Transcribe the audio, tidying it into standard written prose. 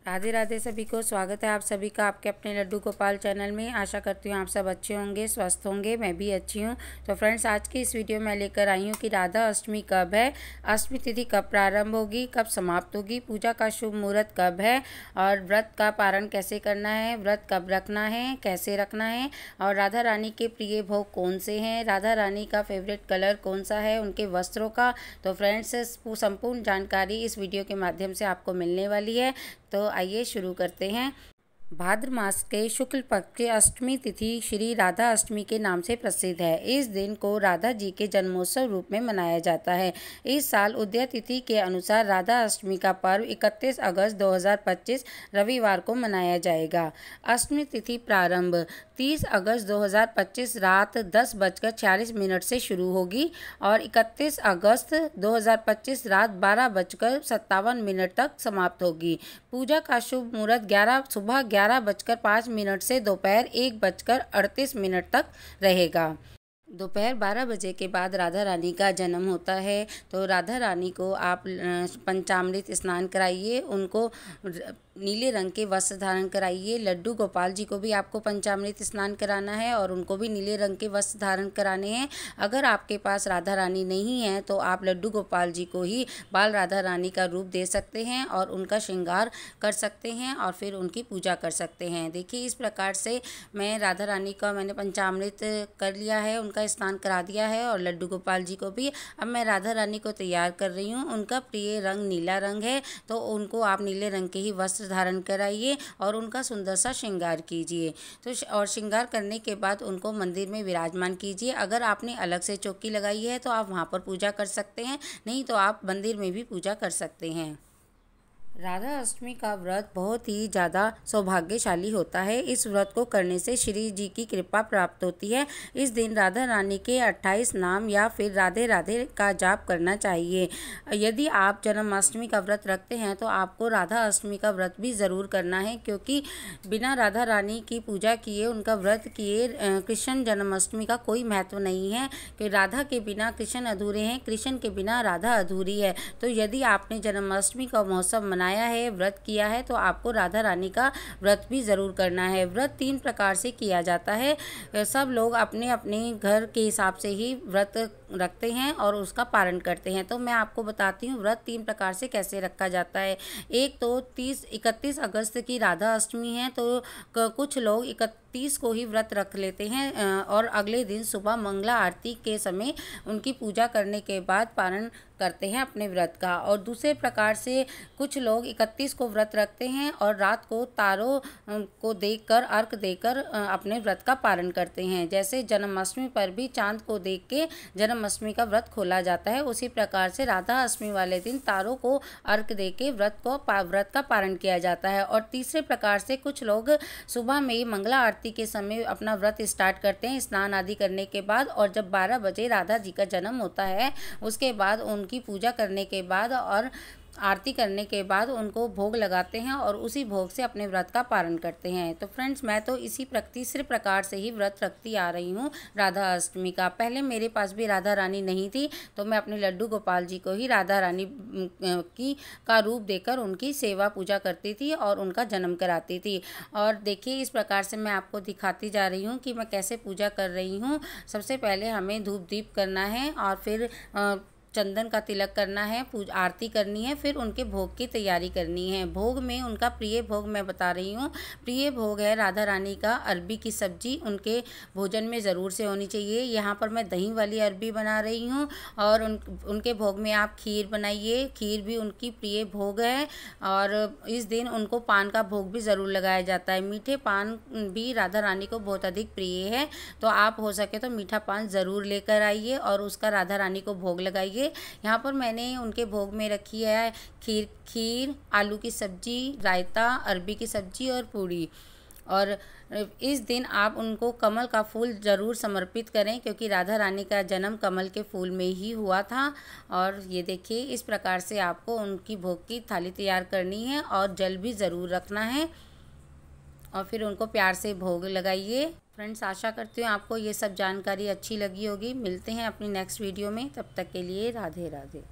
राधे राधे सभी को स्वागत है आप सभी का आपके अपने लड्डू गोपाल चैनल में। आशा करती हूँ आप सब अच्छे होंगे, स्वस्थ होंगे। मैं भी अच्छी हूँ। तो फ्रेंड्स, आज की इस वीडियो में लेकर आई हूँ कि राधा अष्टमी कब है, अष्टमी तिथि कब प्रारंभ होगी, कब समाप्त होगी, पूजा का शुभ मुहूर्त कब है और व्रत का पारण कैसे करना है, व्रत कब रखना है, कैसे रखना है और राधा रानी के प्रिय भोग कौन से हैं, राधा रानी का फेवरेट कलर कौन सा है, उनके वस्त्रों का। तो फ्रेंड्स, संपूर्ण जानकारी इस वीडियो के माध्यम से आपको मिलने वाली है। तो आइए शुरू करते हैं। भाद्र मास के शुक्ल पक्ष की अष्टमी तिथि श्री राधा अष्टमी के नाम से प्रसिद्ध है। इस दिन को राधा जी के जन्मोत्सव रूप में मनाया जाता है। इस साल उदय तिथि के अनुसार राधा अष्टमी का पर्व 31 अगस्त 2025 रविवार को मनाया जाएगा। अष्टमी तिथि प्रारंभ 30 अगस्त 2025 रात 10:46 से शुरू होगी और 31 अगस्त 2025 रात 12:57 तक समाप्त होगी। पूजा का शुभ मुहूर्त सुबह 11:05 से दोपहर 1:38 तक रहेगा। दोपहर 12 बजे के बाद राधा रानी का जन्म होता है। तो राधा रानी को आप पंचामृत स्नान कराइए, उनको नीले रंग के वस्त्र धारण कराइए। लड्डू गोपाल जी को भी आपको पंचामृत स्नान कराना है और उनको भी नीले रंग के वस्त्र धारण कराने हैं। अगर आपके पास राधा रानी नहीं है तो आप लड्डू गोपाल जी को ही बाल राधा रानी का रूप दे सकते हैं और उनका श्रृंगार कर सकते हैं और फिर उनकी पूजा कर सकते हैं। देखिए, इस प्रकार से मैं राधा रानी का मैंने पंचामृत कर लिया है, उनका स्नान करा दिया है और लड्डू गोपाल जी को भी। अब मैं राधा रानी को तैयार कर रही हूँ। उनका प्रिय रंग नीला रंग है, तो उनको आप नीले रंग के ही वस्त्र धारण कराइए और उनका सुंदर सा श्रृंगार कीजिए। तो और श्रृंगार करने के बाद उनको मंदिर में विराजमान कीजिए। अगर आपने अलग से चौकी लगाई है तो आप वहाँ पर पूजा कर सकते हैं, नहीं तो आप मंदिर में भी पूजा कर सकते हैं। राधा अष्टमी का व्रत बहुत ही ज़्यादा सौभाग्यशाली होता है। इस व्रत को करने से श्री जी की कृपा प्राप्त होती है। इस दिन राधा रानी के 28 नाम या फिर राधे राधे का जाप करना चाहिए। यदि आप जन्माष्टमी का व्रत रखते हैं तो आपको राधा अष्टमी का व्रत भी ज़रूर करना है, क्योंकि बिना राधा रानी की पूजा किए, उनका व्रत किए कृष्ण जन्माष्टमी का कोई महत्व नहीं है। कि राधा के बिना कृष्ण अधूरे हैं, कृष्ण के बिना राधा अधूरी है। तो यदि आपने जन्माष्टमी का महोत्सव मनाया है, व्रत किया है, तो आपको राधा रानी का व्रत भी ज़रूर करना है। व्रत 3 प्रकार से किया जाता है। सब लोग अपने अपने घर के हिसाब से ही व्रत रखते हैं और उसका पालन करते हैं। तो मैं आपको बताती हूँ व्रत 3 प्रकार से कैसे रखा जाता है। एक तो 31 अगस्त की राधा अष्टमी है, तो कुछ लोग 31 को ही व्रत रख लेते हैं और अगले दिन सुबह मंगला आरती के समय उनकी पूजा करने के बाद पारण करते हैं अपने व्रत का। और दूसरे प्रकार से कुछ लोग 31 को व्रत रखते हैं और रात को तारों को देखकर, अर्घ देकर अपने व्रत का पारण करते हैं। जैसे जन्माष्टमी पर भी चांद को देख के जन्माष्टमी का व्रत खोला जाता है, उसी प्रकार से राधा अष्टमी वाले दिन तारों को अर्घ दे के व्रत का पारण किया जाता है। और तीसरे प्रकार से कुछ लोग सुबह में मंगला आरती के समय अपना व्रत स्टार्ट करते हैं स्नान आदि करने के बाद, और जब 12 बजे राधा जी का जन्म होता है उसके बाद उनकी पूजा करने के बाद और आरती करने के बाद उनको भोग लगाते हैं और उसी भोग से अपने व्रत का पारण करते हैं। तो फ्रेंड्स, मैं तो इसी तीसरे प्रकार से ही व्रत रखती आ रही हूँ राधा अष्टमी का। पहले मेरे पास भी राधा रानी नहीं थी, तो मैं अपने लड्डू गोपाल जी को ही राधा रानी का रूप देकर उनकी सेवा पूजा करती थी और उनका जन्म कराती थी। और देखिए, इस प्रकार से मैं आपको दिखाती जा रही हूँ कि मैं कैसे पूजा कर रही हूँ। सबसे पहले हमें धूप दीप करना है और फिर चंदन का तिलक करना है, पूजा आरती करनी है, फिर उनके भोग की तैयारी करनी है। भोग में उनका प्रिय भोग मैं बता रही हूँ। प्रिय भोग है राधा रानी का अरबी की सब्जी, उनके भोजन में ज़रूर से होनी चाहिए। यहाँ पर मैं दही वाली अरबी बना रही हूँ और उनके भोग में आप खीर बनाइए, खीर भी उनकी प्रिय भोग है। और इस दिन उनको पान का भोग भी ज़रूर लगाया जाता है। मीठे पान भी राधा रानी को बहुत अधिक प्रिय है, तो आप हो सके तो मीठा पान ज़रूर लेकर आइए और उसका राधा रानी को भोग लगाइए। यहाँ पर मैंने उनके भोग में रखी है खीर, आलू की सब्जी, रायता, अरबी की सब्जी और पूड़ी। और इस दिन आप उनको कमल का फूल ज़रूर समर्पित करें, क्योंकि राधा रानी का जन्म कमल के फूल में ही हुआ था। और ये देखिए, इस प्रकार से आपको उनकी भोग की थाली तैयार करनी है और जल भी ज़रूर रखना है और फिर उनको प्यार से भोग लगाइए। फ्रेंड्स, आशा करती हूँ आपको ये सब जानकारी अच्छी लगी होगी। मिलते हैं अपनी नेक्स्ट वीडियो में, तब तक के लिए राधे राधे।